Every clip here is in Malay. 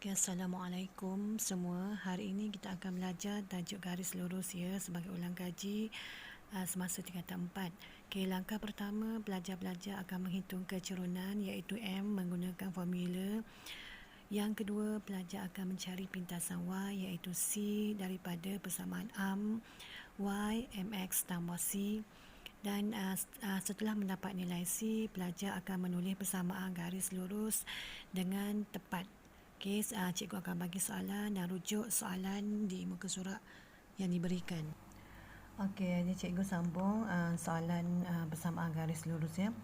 Okay, Assalamualaikum semua. Hari ini kita akan belajar tajuk garis lurus ya sebagai ulang kaji semasa tingkatan 4. Okay, langkah pertama pelajar-pelajar akan menghitung kecerunan iaitu M menggunakan formula. Yang kedua, pelajar akan mencari pintasan Y iaitu C daripada persamaan arm Y mx tambah C. Dan setelah mendapat nilai C, pelajar akan menulis persamaan garis lurus dengan tepat. Okey, cikgu akan bagi soalan dan rujuk soalan di muka surat yang diberikan. Okey, jadi cikgu sambung soalan persamaan garis lurus ya.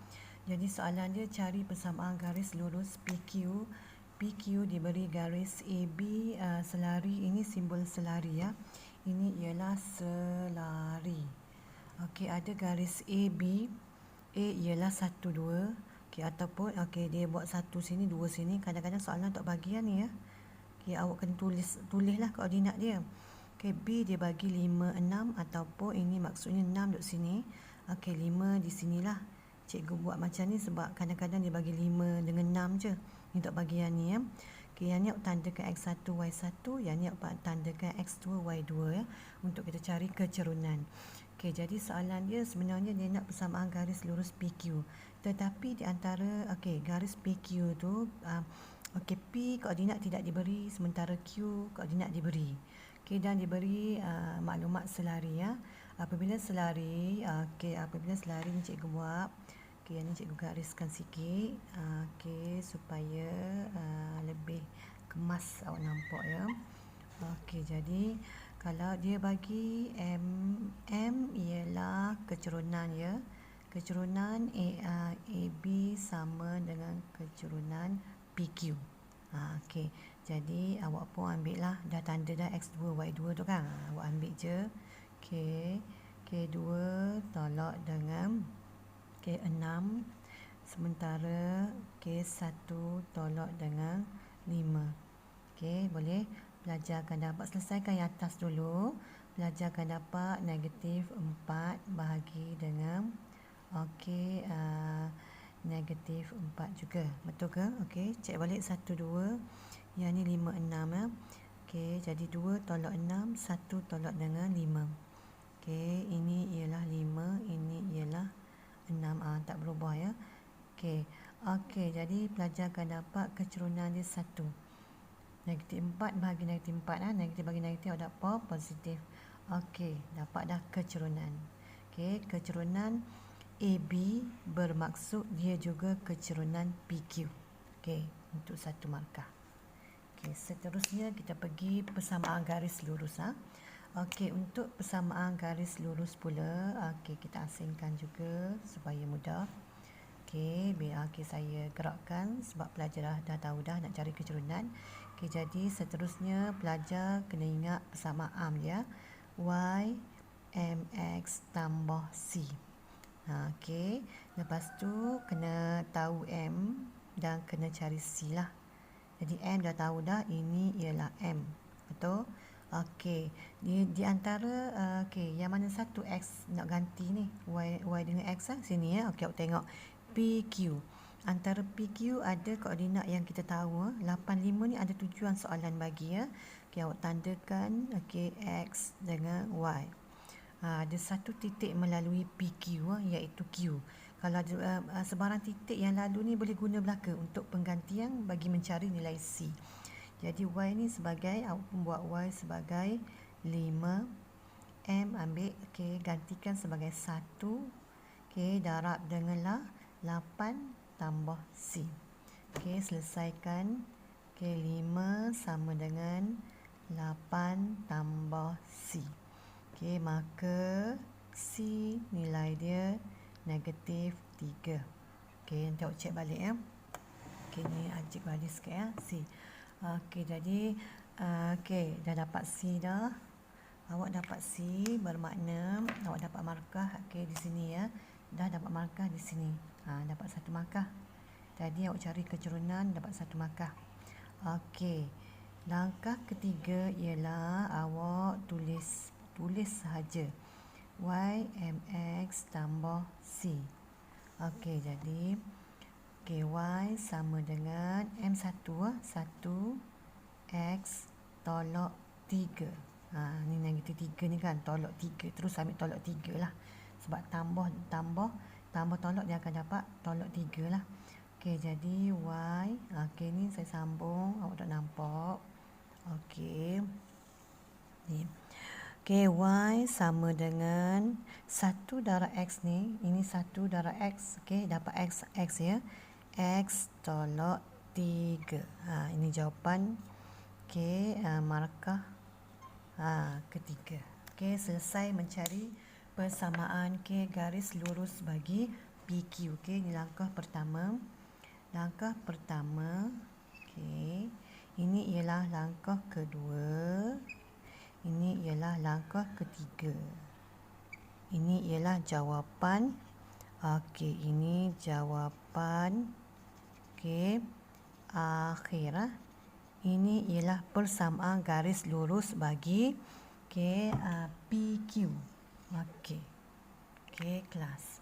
Jadi soalan dia cari persamaan garis lurus PQ. PQ diberi garis AB selari, ini simbol selari ya. Ini ialah selari. Okey, ada garis AB. A ialah 1 2. Okey, ataupun dia buat 1 sini, 2 sini. Kadang-kadang soalan tak bagi ni ya. Okey, awak kena tulislah koordinat dia. Okey, B dia bagi 5 6 ataupun ini maksudnya 6 duduk sini. Okey, 5 di sinilah. Cikgu buat macam ni sebab kadang-kadang dia bagi 5 dengan 6 je. Ni tak bagi yang ni ya. Okey, yang ni awak tandakan X1 Y1, yang ni awak tandakan X2 Y2 ya, untuk kita cari kecerunan. Okey, jadi soalan dia sebenarnya dia nak persamaan garis lurus PQ. Tetapi di antara garis PQ tu P koordinat tidak diberi, sementara Q koordinat diberi. Okey, dan diberi maklumat selari ya. Apabila selari ni cikgu buat. Okey, yang ni cikgu gariskan sikit. Supaya lebih kemas awak nampak ya. Okey, jadi kalau dia bagi M ialah kecerunan ya. Kecerunan AB sama dengan kecerunan PQ. Okey, jadi awak pun ambil lah, dah tanda dah X2 Y2 tu kan. Awak ambil je. Okey, K2 tolak dengan K6, sementara K1 tolak dengan 5. Okey, boleh. Pelajar akan dapat, selesaikan yang atas dulu. Pelajar akan dapat negatif 4 bahagi dengan negatif 4 juga. Betul ke? Okey, cek balik 1 2. Yang ni 5 6 ya. Okey, jadi 2 tolak 6, 1 tolak dengan 5. Okey, ini ialah 5, ini ialah 6. Tak berubah ya. Okey, jadi pelajar akan dapat kecerunan dia 1. Negatif 4 bahagi negatif 4 negatif bagi negatif awak dapat positif. Okey, dapat dah kecerunan. Okey, kecerunan AB bermaksud dia juga kecerunan PQ. Okey, untuk 1 markah. Okey, seterusnya kita pergi persamaan garis lurus Okey, untuk persamaan garis lurus pula, kita asingkan juga supaya mudah. Okey, biar saya gerakkan sebab pelajar dah tahu dah nak cari kecerunan. Okey, jadi seterusnya pelajar kena ingat persamaan dia. Y mx tambah C. Okey, lepas tu kena tahu M dan kena cari C lah. Jadi M dah tahu dah, ini ialah M. Betul? Okey, di antara yang mana satu X nak ganti ni, Y dengan X sini ya. Okey, awak tengok PQ. Antara PQ ada koordinat yang kita tahu 85 ni ada tujuan soalan bagi ya. Okey, awak tandakan X dengan Y. Ada satu titik melalui PQ iaitu Q. Kalau ada sebarang titik yang lalu ni boleh guna belaka untuk penggantian bagi mencari nilai C. Jadi Y ni sebagai, awak pun buat Y sebagai 5. M ambil, gantikan sebagai 1. Darab denganlah 8 tambah C. Selesaikan. 5 sama dengan 8 tambah C. Maka C nilai dia negatif 3. Nanti awak cek balik ya. Ni cek balik sikit ya. C. Jadi dah dapat C dah. Awak dapat C bermakna awak dapat markah di sini ya. Dah dapat markah di sini. Dapat 1 markah. Tadi awak cari kecerunan, dapat 1 markah. Langkah ketiga ialah awak tulis sahaja Y mx tambah C. Jadi Y sama dengan M1 1 X tolak 3. Ni negatif 3 ni kan, tolak 3. Terus ambil tolak 3 lah. Sebab tambah tolak dia akan dapat tolak 3 lah. Okey, jadi Y. Okey, ni saya sambung. Awak tak nampak. Okey. Ni. Okey, Y sama dengan 1 darab X ni. Ini 1 darab X. Okey, dapat X ya. X tolak 3. Ini jawapan. Okey, markah ketiga. Okey, selesai mencari persamaan garis lurus bagi PQ. Okey, ini langkah pertama. Langkah pertama. Okey, ini ialah langkah kedua. Ini ialah langkah ketiga. Ini ialah jawapan. Okey, ini jawapan akhir. Ini ialah persamaan garis lurus bagi PQ. Okey, kelas.